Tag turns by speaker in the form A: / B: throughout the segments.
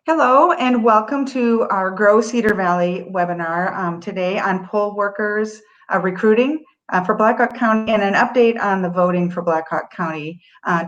A: Hello and welcome to our Grow Cedar Valley webinar today on poll workers recruiting for Blackhawk County and an update on the voting for Blackhawk County.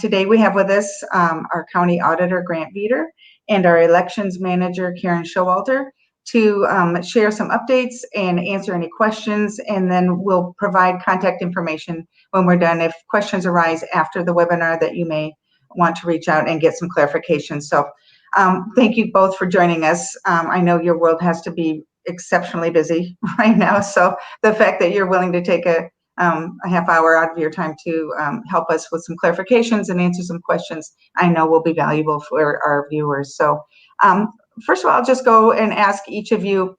A: Today we have with us our County Auditor Grant Veeder and our Elections Manager Karen Showalter to share some updates and answer any questions, and then we'll provide contact information when we're done if questions arise after the webinar that you may want to reach out and get some clarification. So thank you both for joining us. I know your world has to be exceptionally busy right now, so the fact that you're willing to take a half hour out of your time to help us with some clarifications and answer some questions, I know will be valuable for our viewers. So first of all, I'll just go and ask each of you,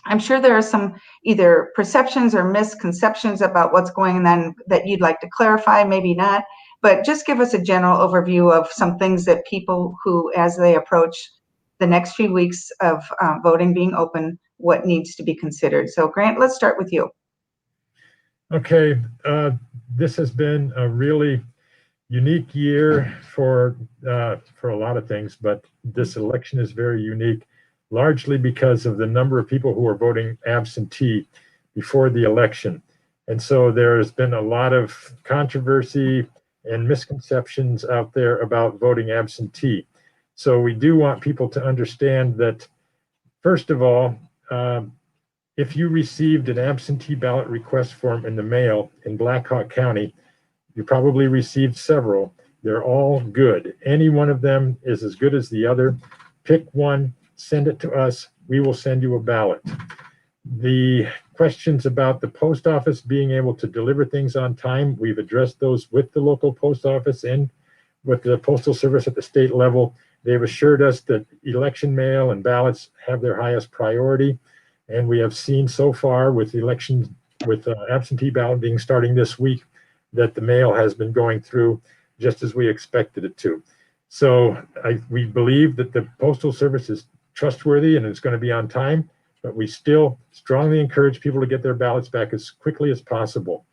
A: I'm sure there are some either perceptions or misconceptions about what's going on that you'd like to clarify, maybe not, but just give us a general overview of some things that people who, as they approach the next few weeks of voting being open, what needs to be considered. So Grant, let's start with you.
B: Okay, this has been a really unique year for a lot of things, but this election is very unique, largely because of the number of people who are voting absentee before the election. And so there has been a lot of controversy and misconceptions out there about voting absentee. So we do want people to understand that, first of all, if you received an absentee ballot request form in the mail in Blackhawk County, you probably received several. They're all good. Any one of them is as good as the other. Pick one, send it to us. We will send you a ballot. The questions about the post office being able to deliver things on time, we've addressed those with the local post office and with the Postal Service at the state level. They've assured us that election mail and ballots have their highest priority. And we have seen so far with elections, with absentee balloting starting this week, that the mail has been going through just as we expected it to. So we believe that the Postal Service is trustworthy and it's going to be on time, but we still strongly encourage people to get their ballots back as quickly as possible.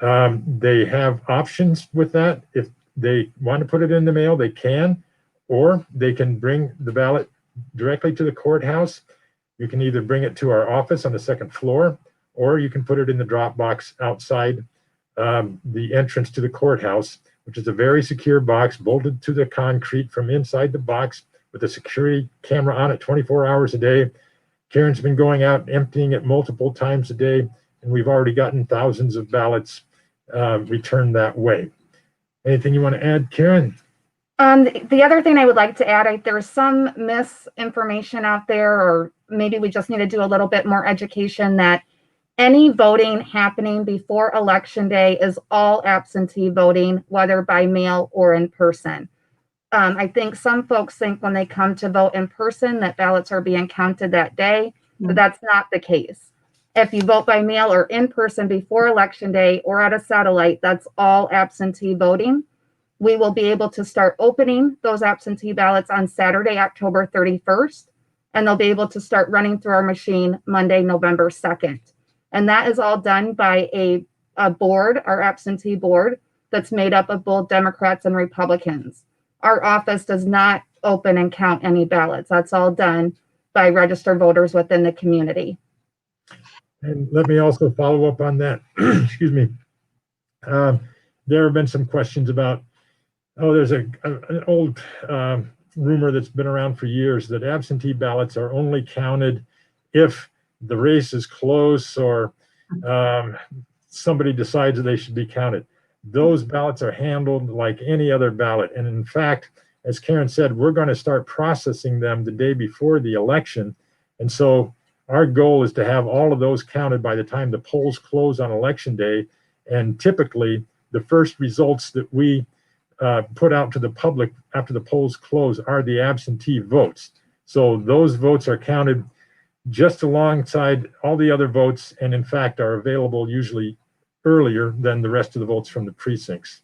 B: They have options with that. If they want to put it in the mail, they can, or they can bring the ballot directly to the courthouse. You can either bring it to our office on the second floor, or you can put it in the drop box outside the entrance to the courthouse, which is a very secure box bolted to the concrete from inside the box with a security camera on it 24 hours a day. Karen's been going out and emptying it multiple times a day, and we've already gotten thousands of ballots returned that way. Anything you want to add, Karen?
C: The other thing I would like to add, there's some misinformation out there, or maybe we just need to do a little bit more education, that any voting happening before Election Day is all absentee voting, whether by mail or in person. I think some folks think when they come to vote in person that ballots are being counted that day, but that's not the case. If you vote by mail or in person before Election Day or at a satellite, that's all absentee voting. We will be able to start opening those absentee ballots on Saturday, October 31st, and they'll be able to start running through our machine Monday, November 2nd. And that is all done by a board, our absentee board, that's made up of both Democrats and Republicans. Our office does not open and count any ballots. That's all done by registered voters within the community.
B: And let me also follow up on that. Excuse me. There have been some questions about, there's an old rumor that's been around for years that absentee ballots are only counted if the race is close or somebody decides that they should be counted. Those ballots are handled like any other ballot. And in fact, as Karen said, we're going to start processing them the day before the election. And so our goal is to have all of those counted by the time the polls close on Election Day. And typically, the first results that we put out to the public after the polls close are the absentee votes. So those votes are counted just alongside all the other votes, and in fact are available usually earlier than the rest of the votes from the precincts.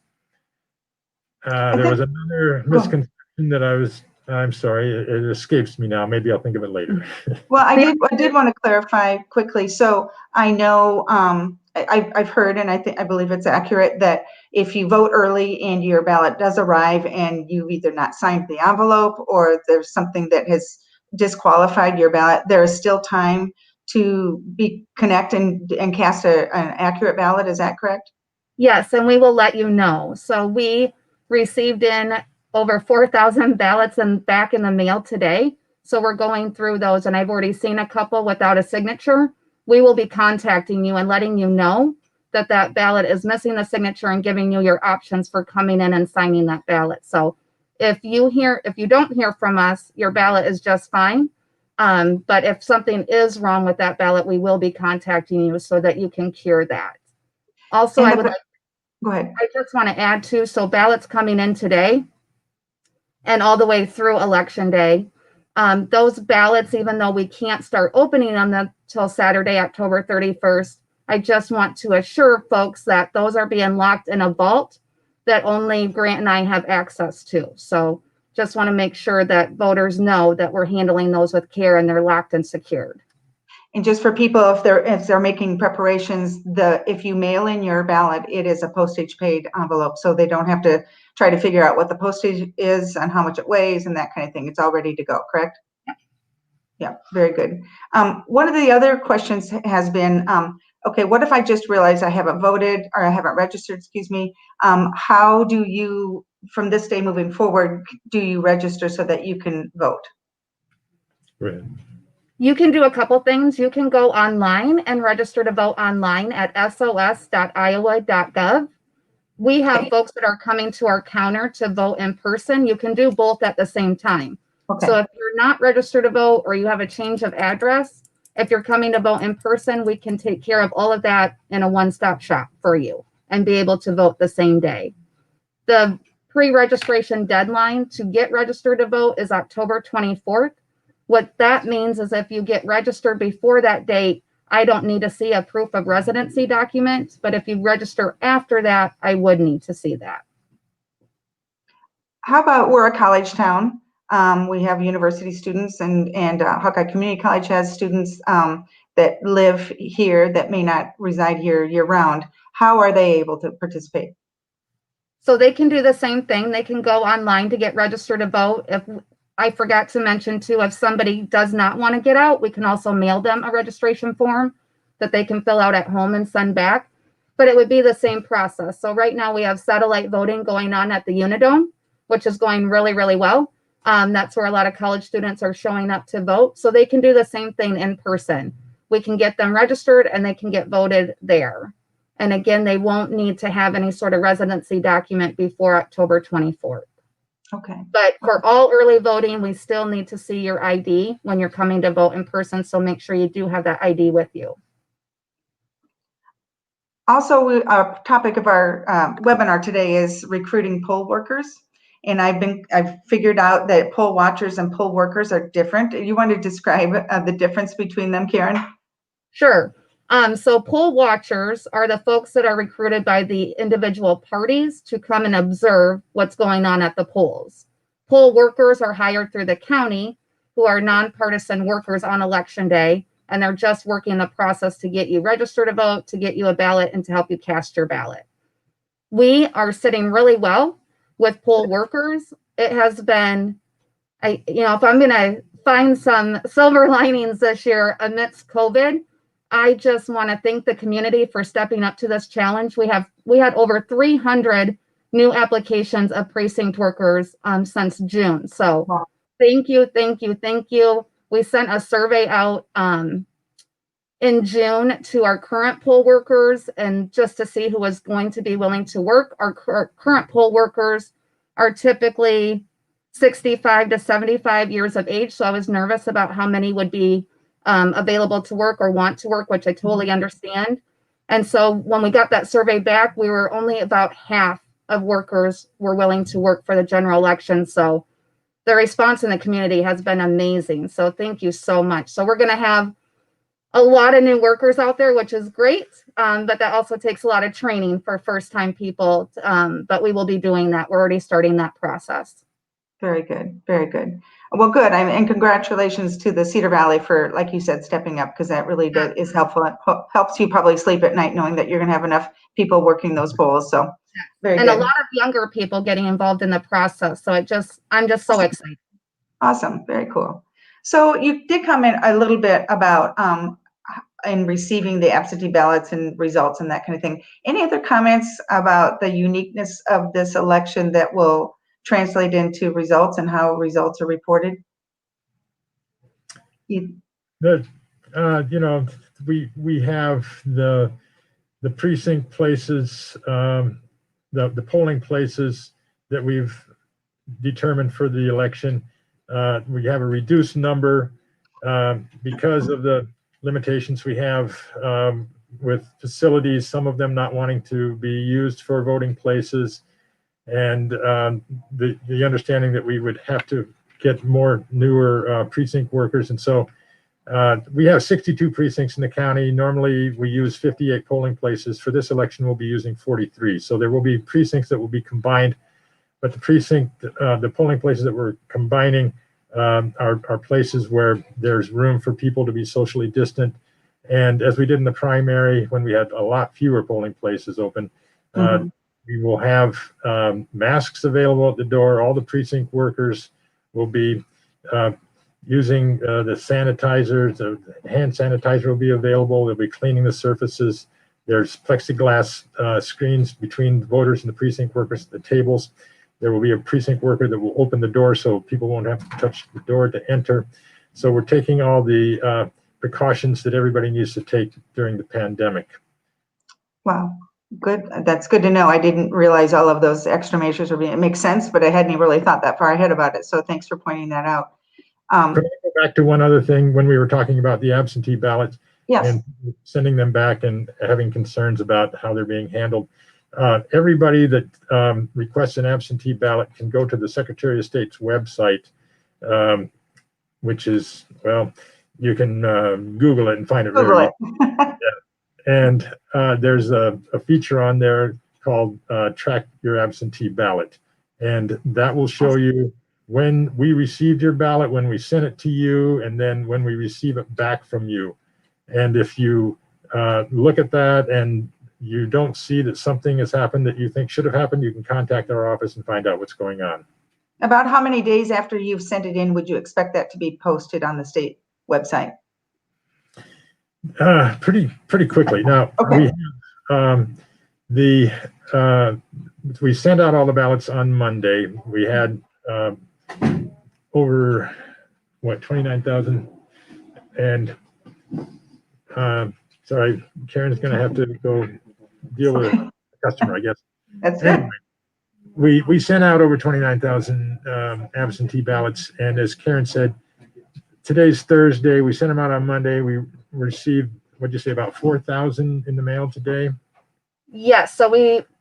B: There was another misconception that I'm sorry, it escapes me now. Maybe I'll think of it later.
A: Well, I did want to clarify quickly. So I know I've heard, and I believe it's accurate, that if you vote early and your ballot does arrive and you've either not signed the envelope or there's something that has disqualified your ballot, there is still time to connect and cast an accurate ballot. Is that correct?
C: Yes, and we will let you know. So we received in over 4,000 ballots and back in the mail today. So we're going through those, and I've already seen a couple without a signature. We will be contacting you and letting you know that that ballot is missing the signature and giving you your options for coming in and signing that ballot. So if you don't hear from us, your ballot is just fine. But if something is wrong with that ballot, we will be contacting you so that you can cure that. Also,
A: Go ahead.
C: I just want to add too, so ballots coming in today and all the way through election day, those ballots, even though we can't start opening them until Saturday, October 31st, I just want to assure folks that those are being locked in a vault that only Grant and I have access to. So just want to make sure that voters know that we're handling those with care and they're locked and secured.
A: And just for people, if they're making preparations, if you mail in your ballot, it is a postage paid envelope, so they don't have to try to figure out what the postage is and how much it weighs and that kind of thing. It's all ready to go, correct? Yeah, very good. One of the other questions has been, okay, what if I just realize I haven't voted or I haven't registered, excuse me, how do you, from this day moving forward, do you register so that you can vote?
B: Right.
C: You can do a couple things. You can go online and register to vote online at sos.iowa.gov. We have folks that are coming to our counter to vote in person. You can do both at the same time.
A: Okay.
C: So if you're not registered to vote or you have a change of address, if you're coming to vote in person, we can take care of all of that in a one-stop shop for you and be able to vote the same day. The pre-registration deadline to get registered to vote is October 24th. What that means is if you get registered before that date, I don't need to see a proof of residency document, but if you register after that, I would need to see that.
A: How about, we're a college town. We have university students and Hawkeye Community College has students that live here that may not reside here year round. How are they able to participate?
C: So they can do the same thing. They can go online to get registered to vote. If I forgot to mention too, if somebody does not want to get out, we can also mail them a registration form that they can fill out at home and send back. But it would be the same process. So right now we have satellite voting going on at the Unidome, which is going really, really well. That's where a lot of college students are showing up to vote. So they can do the same thing in person. We can get them registered and they can get voted there. And again, they won't need to have any sort of residency document before October 24th.
A: Okay.
C: But for all early voting, we still need to see your ID when you're coming to vote in person. So make sure you do have that ID with you.
A: Also, our topic of our webinar today is recruiting poll workers. And I've figured out that poll watchers and poll workers are different. You want to describe the difference between them, Karen?
C: Sure. So poll watchers are the folks that are recruited by the individual parties to come and observe what's going on at the polls. Poll workers are hired through the county, who are nonpartisan workers on election day, and they're just working the process to get you registered to vote, to get you a ballot, and to help you cast your ballot. We are sitting really well with poll workers. It has been, if I'm going to find some silver linings this year amidst COVID, I just want to thank the community for stepping up to this challenge. We had over 300 new applications of precinct workers since June. So wow. Thank you. We sent a survey out in June to our current poll workers and just to see who was going to be willing to work. Our current poll workers are typically 65 to 75 years of age. So I was nervous about how many would be available to work or want to work, which I totally understand. And so when we got that survey back, we were only about half of workers were willing to work for the general election. So the response in the community has been amazing. So thank you so much. So we're going to have a lot of new workers out there, which is great. But that also takes a lot of training for first-time people. But we will be doing that. We're already starting that process.
A: Very good. Very good. Well, good. And congratulations to the Cedar Valley for, like you said, stepping up, because that really is helpful. It helps you probably sleep at night knowing that you're going to have enough people working those polls. So very
C: And
A: good.
C: a lot of younger people getting involved in the process. So I'm just so excited.
A: Awesome. Very cool. So you did comment a little bit about in receiving the absentee ballots and results and that kind of thing. Any other comments about the uniqueness of this election that will translate into results and how results are reported?
B: You know, we have the precinct places, the polling places that we've determined for the election. We have a reduced number because of the limitations we have with facilities, some of them not wanting to be used for voting places, and the understanding that we would have to get more newer precinct workers. And so we have 62 precincts in the county. Normally we use 58 polling places. For this election, we'll be using 43. So there will be precincts that will be combined, but the polling places that we're combining are places where there's room for people to be socially distant. And as we did in the primary, when we had a lot fewer polling places open, we will have masks available at the door. All the precinct workers will be using the sanitizers. The hand sanitizer will be available. They'll be cleaning the surfaces. There's plexiglass screens between the voters and the precinct workers at the tables. There will be a precinct worker that will open the door so people won't have to touch the door to enter. So we're taking all the precautions that everybody needs to take during the pandemic.
A: Wow, good. That's good to know. I didn't realize all of those extra measures it makes sense, but I hadn't really thought that far ahead about it. So thanks for pointing that out.
B: Could I go back to one other thing when we were talking about the absentee ballots?
A: Yes.
B: And sending them back and having concerns about how they're being handled. Everybody that requests an absentee ballot can go to the Secretary of State's website, which is, well, you can Google it and find it.
A: Google it.
B: Yeah. And there's a feature on there called Track Your Absentee Ballot. And that will show you when we received your ballot, when we sent it to you, and then when we receive it back from you. And if you look at that and you don't see that something has happened that you think should have happened, you can contact our office and find out what's going on.
A: About how many days after you've sent it in would you expect that to be posted on the state website?
B: Pretty quickly. Now,
A: okay.
B: We sent out all the ballots on Monday. We had over 29,000, and sorry, Karen's going to have to go deal with a customer, I guess.
A: That's good.
B: Anyway, we sent out over 29,000 absentee ballots, and as Karen said, today's Thursday. We sent them out on Monday. We received, what'd you say, about 4,000 in the mail today?
C: Yes. So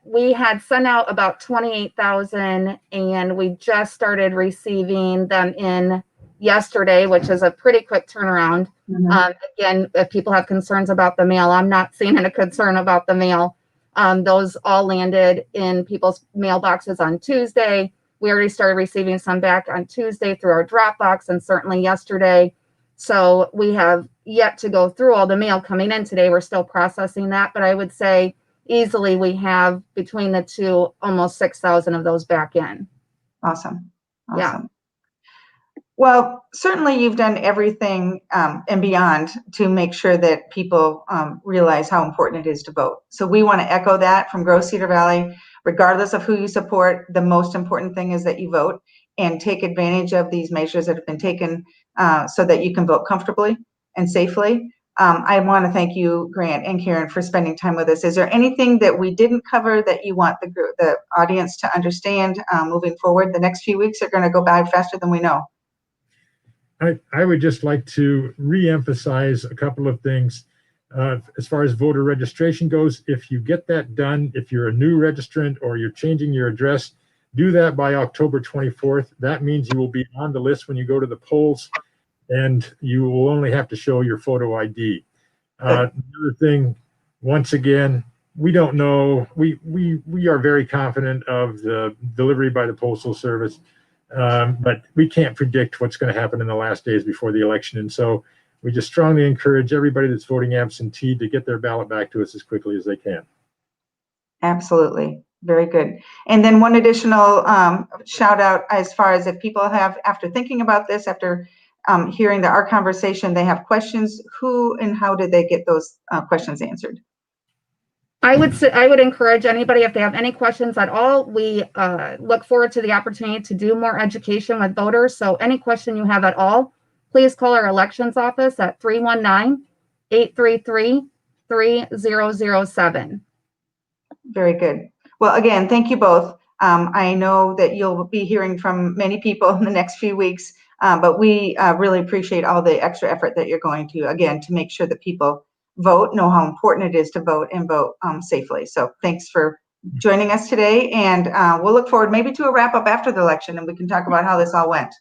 C: we had sent out about 28,000, and we just started receiving them in yesterday, which is a pretty quick turnaround. Again, if people have concerns about the mail, I'm not seeing a concern about the mail. Those all landed in people's mailboxes on Tuesday. We already started receiving some back on Tuesday through our Dropbox, and certainly yesterday. So we have yet to go through all the mail coming in today. We're still processing that, but I would say easily we have between the two almost 6,000 of those back in.
A: Awesome.
C: Yeah.
A: Well, certainly you've done everything and beyond to make sure that people realize how important it is to vote. So we want to echo that from Grow Cedar Valley. Regardless of who you support, the most important thing is that you vote and take advantage of these measures that have been taken so that you can vote comfortably and safely. I want to thank you, Grant and Karen, for spending time with us. Is there anything that we didn't cover that you want the audience to understand moving forward? The next few weeks are going to go by faster than we know.
B: I would just like to re-emphasize a couple of things. As far as voter registration goes, if you get that done, if you're a new registrant or you're changing your address, do that by October 24th. That means you will be on the list when you go to the polls, and you will only have to show your photo ID. Another thing, once again, we don't know. We are very confident of the delivery by the Postal Service. But we can't predict what's going to happen in the last days before the election. And so we just strongly encourage everybody that's voting absentee to get their ballot back to us as quickly as they can.
A: Absolutely. Very good. And then one additional shout out as far as if people have, after thinking about this, after hearing our conversation, they have questions, who and how did they get those questions answered?
C: I would encourage anybody, if they have any questions at all, we look forward to the opportunity to do more education with voters. So any question you have at all, please call our elections office at 319-833-3007.
A: Very good. Well, again, thank you both. I know that you'll be hearing from many people in the next few weeks, but we really appreciate all the extra effort that you're going to, again, to make sure that people vote, know how important it is to vote and vote safely. So thanks for joining us today, and we'll look forward maybe to a wrap up after the election, and we can talk about how this all went.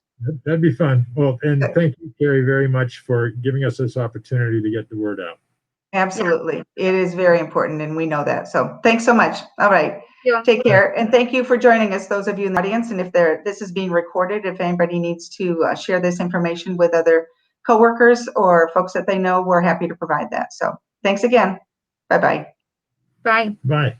B: That'd be fun. Well, and thank you, Carrie, very much for giving us this opportunity to get the word out.
A: Absolutely. It is very important, and we know that. So thanks so much. All right.
C: Yeah.
A: Take care. And thank you for joining us, those of you in the audience. And if this is being recorded, if anybody needs to share this information with other coworkers or folks that they know, we're happy to provide that. So thanks again. Bye-bye.
C: Bye.
B: Bye.